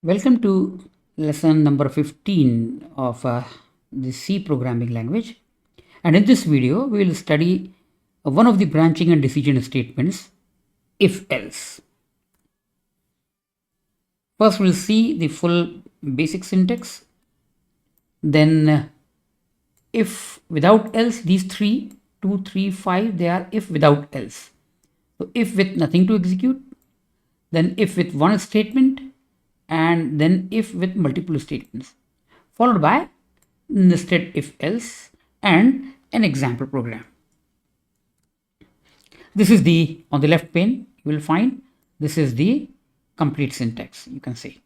Welcome to lesson number 15 of the C programming language. And in this video, we will study one of the branching and decision statements, if else. First, we'll see the full basic syntax. Then, if without else, these 3, 2, 3, 5, they are if without else. So, if with nothing to execute, then if with one statement, and then if with multiple statements, followed by nested if else and an example program. This is on the left pane, you will find this is the complete syntax, you can see.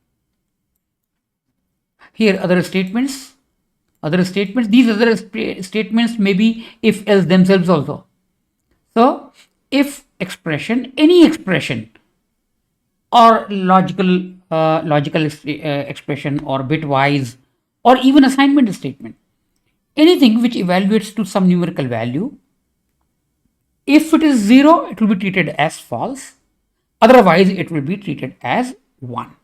Here other statements, these other statements may be if else themselves also. So if expression, any expression or logical expression or bitwise or even assignment statement, anything which evaluates to some numerical value, if it is 0, it will be treated as false, otherwise it will be treated as 1.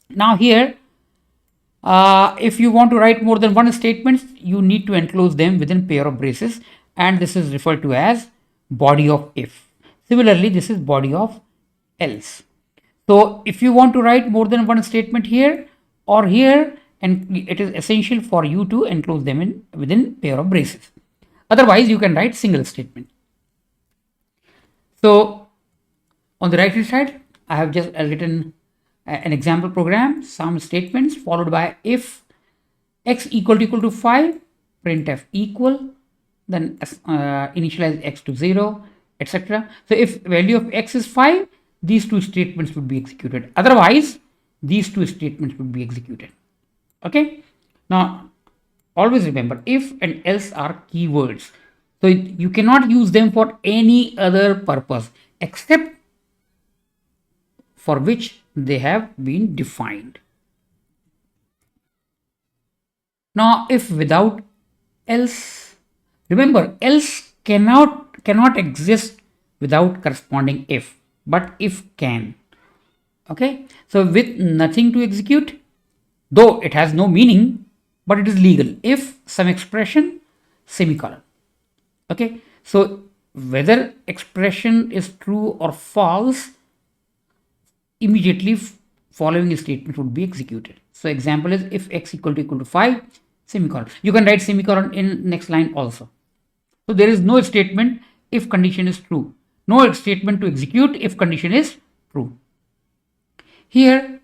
Now here, if you want to write more than one statement, you need to enclose them within pair of braces, and this is referred to as body of if. Similarly, this is body of else. So if you want to write more than one statement here or here, and it is essential for you to enclose them within pair of braces. Otherwise, you can write single statement. So on the right hand side, I have just written an example program, some statements followed by if x equal to 5, printf equal, then initialize x to 0, etc. So if value of x is 5, these two statements would be executed. Otherwise, these two statements would be executed. Okay. Now, always remember, if and else are keywords. So you cannot use them for any other purpose except for which they have been defined. Now, if without else, remember, else cannot exist without corresponding if. But if can. Okay, so with nothing to execute, though it has no meaning, but it is legal. If some expression, semicolon. Okay, so whether expression is true or false, immediately following a statement would be executed. So example is if x equal to 5, semicolon. You can write semicolon in next line also. So there is no statement if condition is true. No statement to execute if condition is true. Here,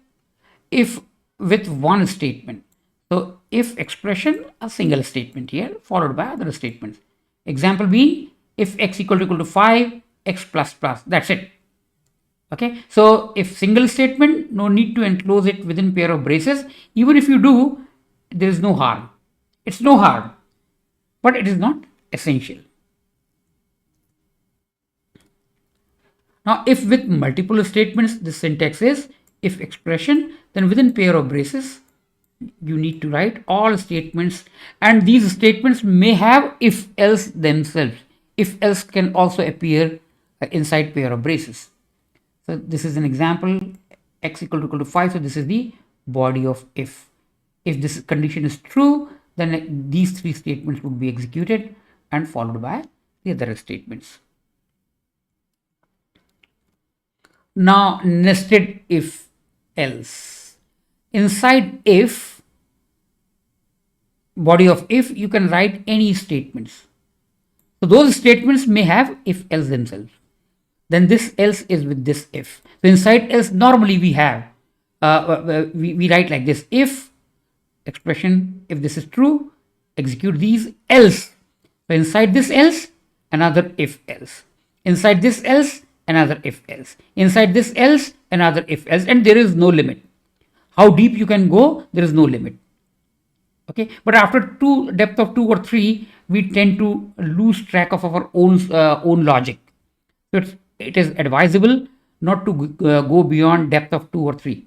if with one statement. So if expression, a single statement here followed by other statements. Example B, if x equal to 5, x plus plus, that's it. Okay, so if single statement, no need to enclose it within pair of braces. Even if you do, there is no harm. It's no harm, but it is not essential. Now, if with multiple statements, the syntax is if expression, then within pair of braces, you need to write all statements, and these statements may have if else themselves. If else can also appear inside pair of braces. So this is an example, x equal to 5. So this is the body of if. If this condition is true, then these three statements would be executed and followed by the other statements. Now, nested if else. Inside if, body of if, you can write any statements. So those statements may have if else themselves. Then this else is with this if. So inside else, normally we have, we write like this: if expression, if this is true, execute these else. So inside this else, another if else. Inside this else, another if else. Inside this else, another if else, and there is no limit. How deep you can go, there is no limit. Okay, but after depth of 2 or 3, we tend to lose track of our own logic. So it is advisable not to go beyond depth of 2 or 3.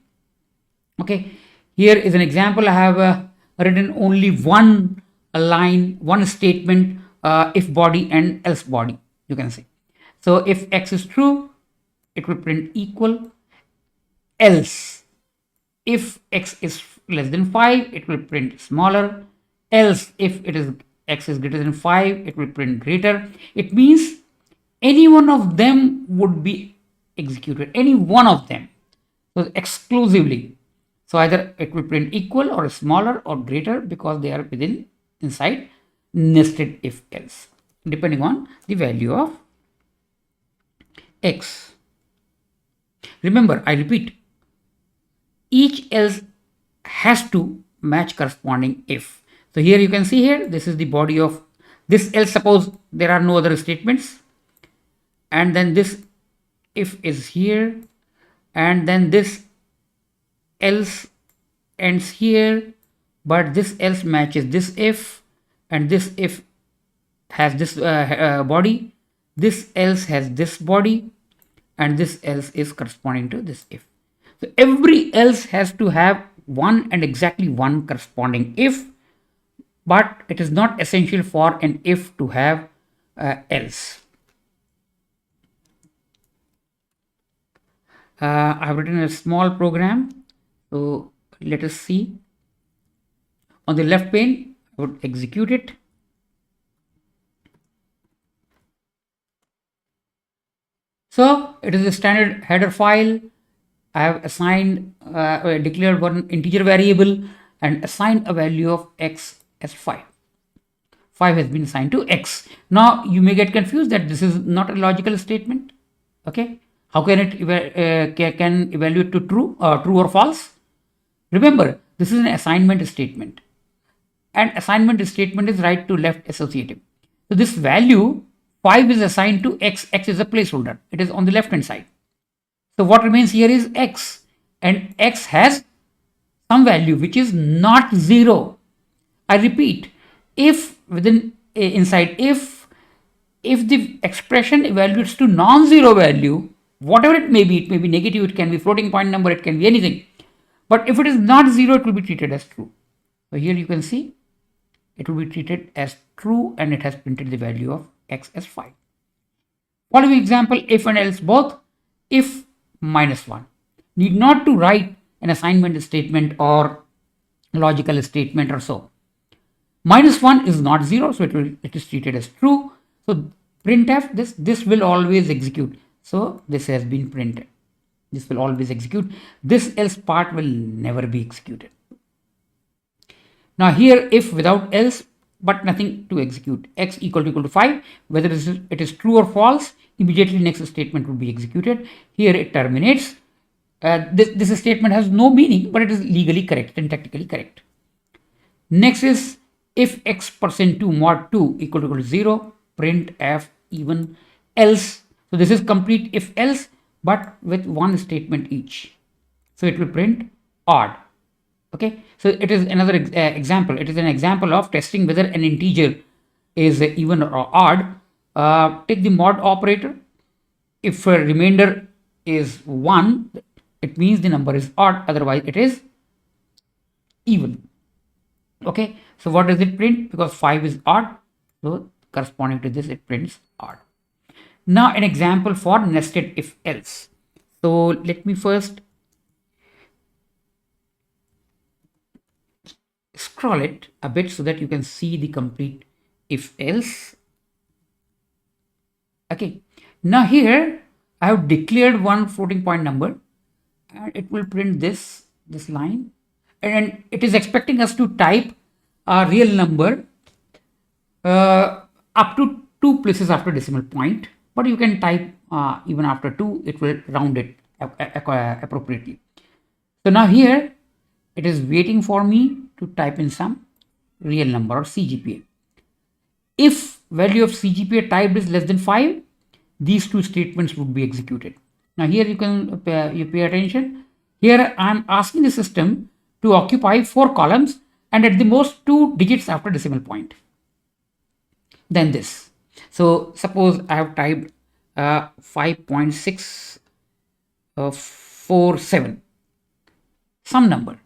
Okay, here is an example. I have written only one line, one statement, if body and else body, you can say. So if x is true, it will print equal, else if x is less than 5, it will print smaller. Else, if it is x is greater than 5, it will print greater. It means any one of them would be executed, any one of them. So exclusively. So either it will print equal or smaller or greater because they are within inside nested if else, depending on the value of x. Remember, I repeat, each else has to match corresponding if. So here you can see here, this is the body of this else. Suppose there are no other statements, and then this if is here, and then this else ends here, but this else matches this if, and this if has this body, this else has this body, and this else is corresponding to this if. So every else has to have one and exactly one corresponding if, but it is not essential for an if to have else. I have written a small program, so let us see. On the left pane, I would execute it. So it is a standard header file. I have assigned, declared one integer variable and assigned a value of x as 5. 5 has been assigned to x. Now you may get confused that this is not a logical statement. Okay, how can it can evaluate to true or false? Remember, this is an assignment statement, and assignment statement is right to left associative. So this value 5 is assigned to x. X is a placeholder. It is on the left hand side. So what remains here is x, and x has some value which is not 0. I repeat, if within inside if the expression evaluates to non-zero value, whatever it may be negative, it can be floating point number, it can be anything. But if it is not 0, it will be treated as true. So here you can see it will be treated as true, and it has printed the value of x as 5. Following example, if and else both. If -1. Need not to write an assignment statement or logical statement or so. -1 is not 0, so it is treated as true. So printf, this will always execute. So this has been printed. This will always execute. This else part will never be executed. Now here, if without else, but nothing to execute. X equal to 5, whether it is true or false, immediately next statement will be executed. Here it terminates. This statement has no meaning, but it is legally correct and technically correct. Next is if x%2 mod 2 equal to 0, print f even else. So this is complete if else, but with one statement each. So it will print odd. Okay, so it is another example. It is an example of testing whether an integer is even or odd. Take the mod operator. If a remainder is 1, it means the number is odd, otherwise it is even. Okay, so what does it print? Because 5 is odd, so corresponding to this it prints odd. Now an example for nested if else. So let me first scroll it a bit so that you can see the complete if else. Okay, now here I have declared one floating point number, and it will print this line, and it is expecting us to type a real number up to 2 places after decimal point, but you can type even after 2, it will round it appropriately. So now here it is waiting for me to type in some real number or CGPA. If value of CGPA typed is less than 5, these two statements would be executed. Now here you can pay attention. Here I am asking the system to occupy 4 columns and at the most 2 digits after decimal point. Then this. So suppose I have typed 5.647, some number.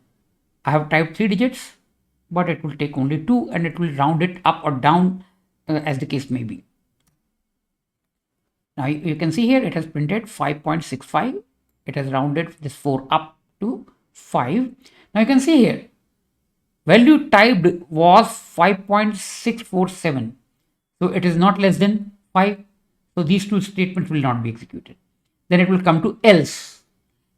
I have typed 3 digits, but it will take only 2 and it will round it up or down as the case may be. Now you can see here it has printed 5.65. It has rounded this 4 up to 5. Now you can see here, value typed was 5.647. So it is not less than 5. So these two statements will not be executed. Then it will come to else.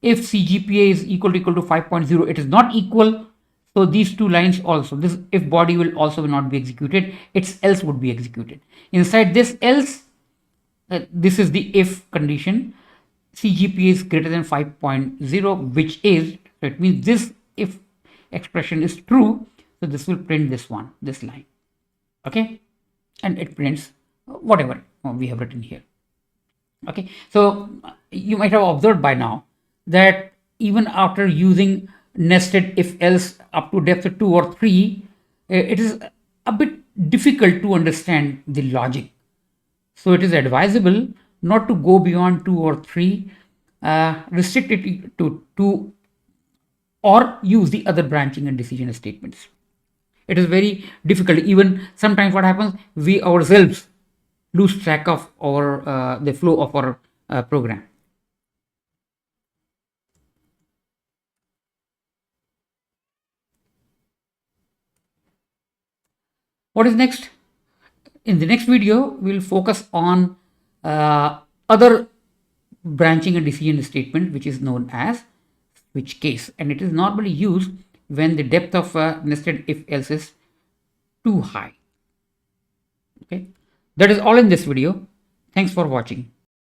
If CGPA is equal to 5.0, it is not equal. So these two lines also, this if body will also not be executed, its else would be executed. Inside this else, this is the if condition. CGPA is greater than 5.0, which is, so it means this if expression is true. So this will print this one, this line. Okay. And it prints whatever we have written here. Okay. So you might have observed by now that even after using nested if else up to depth of 2 or 3, it is a bit difficult to understand the logic. So it is advisable not to go beyond 2 or 3, restrict it to 2, or use the other branching and decision statements. It is very difficult. Even sometimes what happens, we ourselves lose track of our the flow of our program. What is next? In the next video, we'll focus on other branching and decision statement, which is known as switch case, and it is normally used when the depth of nested if else is too high. Okay, that is all in this video. Thanks for watching.